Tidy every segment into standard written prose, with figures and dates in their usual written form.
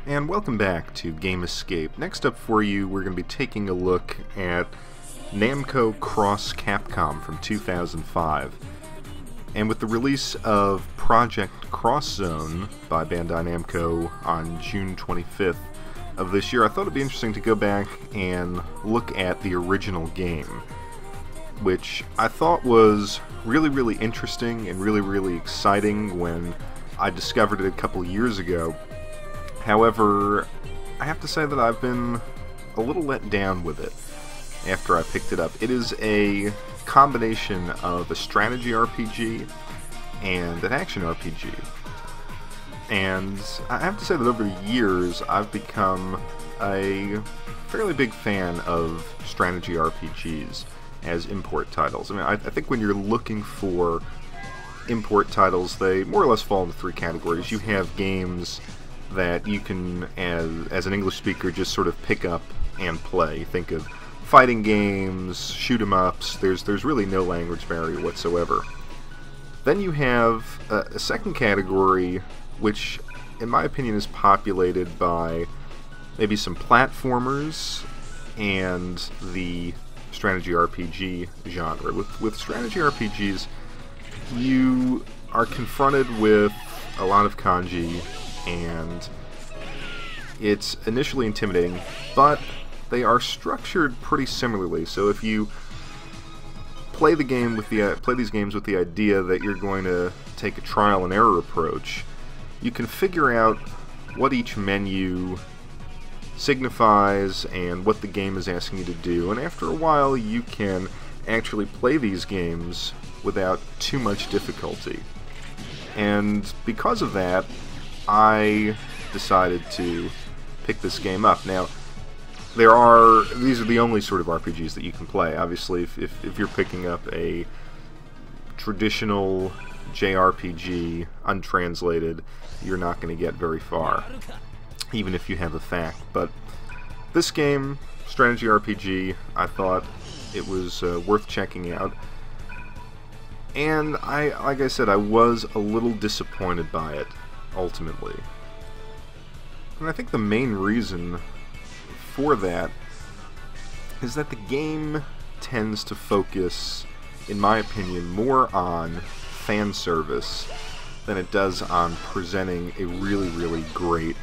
And welcome back to Game Escape. Next up for you, we're going to be taking a look at Namco X Capcom from 2005. And with the release of Project Cross Zone by Bandai Namco on June 25th of this year, I thought it'd be interesting to go back and look at the original game, which I thought was really interesting and really exciting when I discovered it a couple years ago. However, I have to say that I've been a little let down with it after I picked it up. It is a combination of a strategy RPG and an action RPG. And I have to say that over the years, I've become a fairly big fan of strategy RPGs as import titles. I mean, I think when you're looking for import titles, they more or less fall into three categories. You have games that you can, as an English speaker, just sort of pick up and play. Think of fighting games, shoot-em-ups. There's really no language barrier whatsoever. Then you have a second category, which, in my opinion, is populated by maybe some platformers and the strategy RPG genre. With strategy RPGs, you are confronted with a lot of kanji, and it's initially intimidating, but they are structured pretty similarly. So if you play these games with the idea that you're going to take a trial and error approach, you can figure out what each menu signifies and what the game is asking you to do, and after a while you can actually play these games without too much difficulty. And because of that, I decided to pick this game up. Now, these are the only sort of RPGs that you can play. Obviously, if you're picking up a traditional JRPG, untranslated, you're not going to get very far, even if you have a fact. But this game, strategy RPG, I thought it was worth checking out. And like I said, I was a little disappointed by it, ultimately. And I think the main reason for that is that the game tends to focus, in my opinion, more on fan service than it does on presenting a really great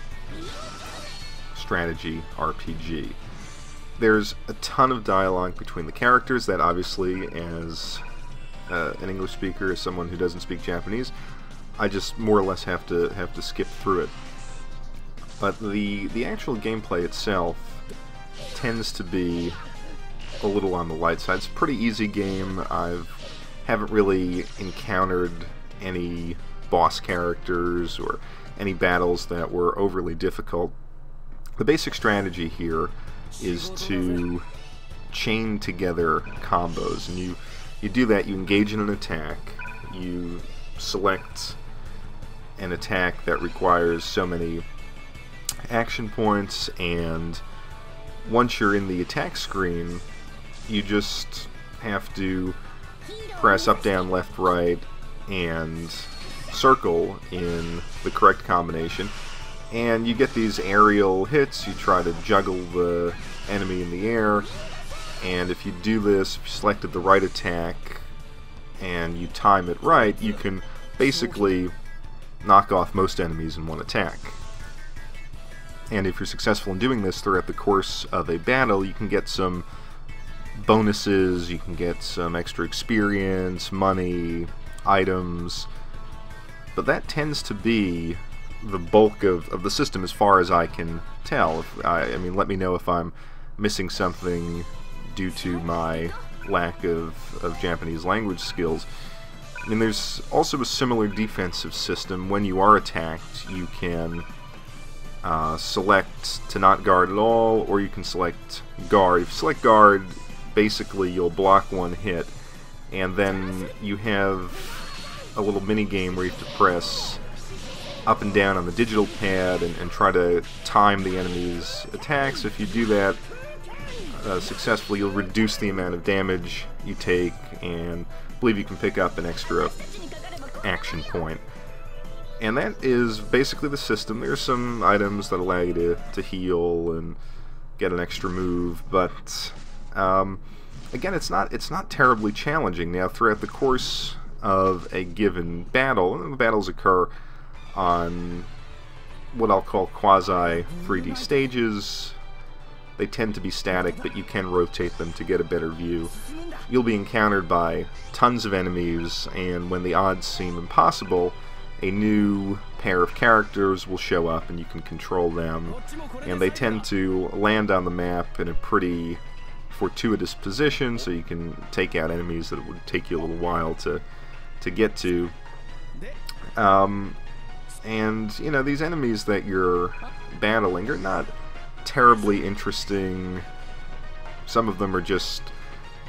strategy RPG. There's a ton of dialogue between the characters that, obviously, as an English speaker, as someone who doesn't speak Japanese, I just more or less have to skip through it. But the actual gameplay itself tends to be a little on the light side. It's a pretty easy game. Haven't really encountered any boss characters or any battles that were overly difficult. The basic strategy here is to chain together combos, and you do that. You engage in an attack, you select an attack that requires so many action points, and once you're in the attack screen, you just have to press up, down, left, right, and circle in the correct combination, and you get these aerial hits. You try to juggle the enemy in the air, and if you do this, if you selected the right attack and you time it right, you can basically knock off most enemies in one attack. And if you're successful in doing this throughout the course of a battle, you can get some bonuses, you can get some extra experience, money, items, but that tends to be the bulk of the system as far as I can tell. I mean, let me know if I'm missing something due to my lack of Japanese language skills. I mean, there's also a similar defensive system. When you are attacked, you can select to not guard at all, or you can select guard. If you select guard, basically you'll block one hit, and then you have a little mini game where you have to press up and down on the digital pad and try to time the enemy's attacks. If you do that successfully, you'll reduce the amount of damage you take, and I believe you can pick up an extra action point. And that is basically the system. There's some items that allow you to heal and get an extra move, but again, it's not terribly challenging. Now, throughout the course of a given battle, and the battles occur on what I'll call quasi 3D stages. They tend to be static, but you can rotate them to get a better view. You'll be encountered by tons of enemies, and when the odds seem impossible, a new pair of characters will show up and you can control them, and they tend to land on the map in a pretty fortuitous position, so you can take out enemies that it would take you a little while to get to. And, you know, these enemies that you're battling are not terribly interesting. Some of them are just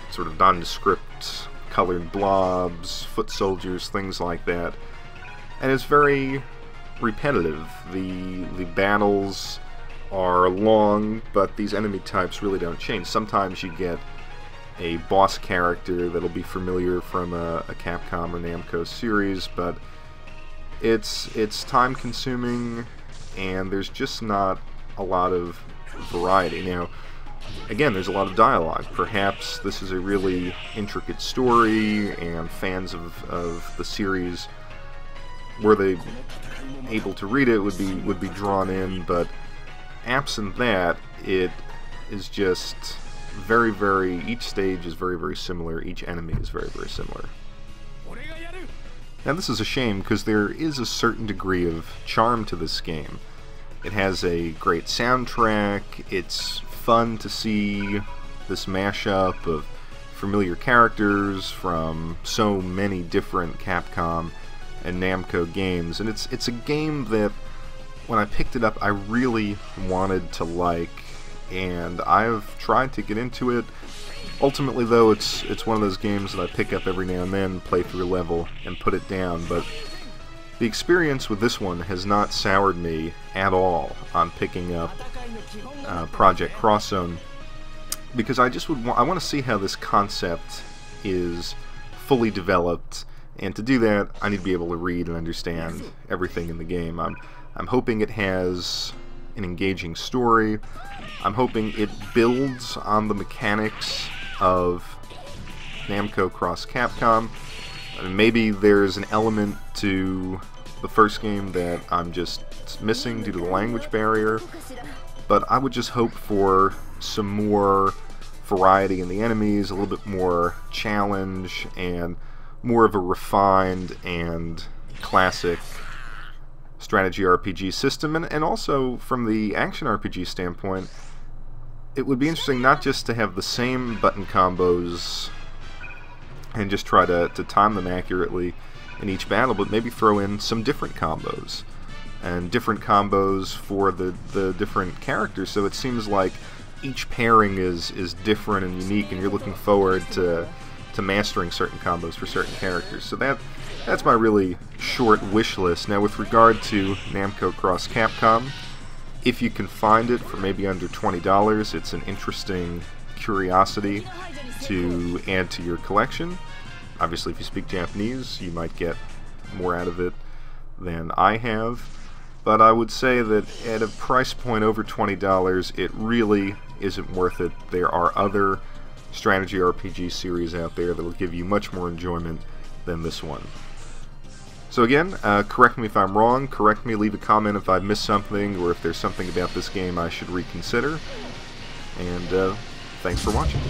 sort of nondescript colored blobs, foot soldiers, things like that. And it's very repetitive. The battles are long, but these enemy types really don't change. Sometimes you get a boss character that'll be familiar from a Capcom or Namco series, but it's time consuming, and there's just not a lot of variety. Now, again, there's a lot of dialogue. Perhaps this is a really intricate story, and fans of the series, were they able to read it, would be drawn in, but absent that, it is just very, each stage is very similar, each enemy is very similar. Now, this is a shame, because there is a certain degree of charm to this game. It has a great soundtrack, it's fun to see this mashup of familiar characters from so many different Capcom and Namco games, and it's a game that, when I picked it up, I really wanted to like, and I've tried to get into it. Ultimately, though, it's one of those games that I pick up every now and then, play through a level, and put it down, but the experience with this one has not soured me at all on picking up Project Cross Zone, because I want to see how this concept is fully developed, and to do that, I need to be able to read and understand everything in the game. I'm hoping it has an engaging story. I'm hoping it builds on the mechanics of Namco X Capcom. Maybe there's an element to the first game that I'm just missing due to the language barrier, but I would just hope for some more variety in the enemies, a little bit more challenge, and more of a refined and classic strategy RPG system. And also, from the action RPG standpoint, it would be interesting not just to have the same button combos and just try to time them accurately in each battle, but maybe throw in some different combos, and different combos for the different characters, so it seems like each pairing is different and unique, and you're looking forward to mastering certain combos for certain characters. So that's my really short wish list. Now, with regard to Namco X Capcom, if you can find it for maybe under $20, it's an interesting curiosity to add to your collection. Obviously, if you speak Japanese, you might get more out of it than I have, but I would say that at a price point over $20, it really isn't worth it. There are other strategy RPG series out there that will give you much more enjoyment than this one. So again, correct me if I'm wrong, correct me, leave a comment if I've missed something, or if there's something about this game I should reconsider, and thanks for watching.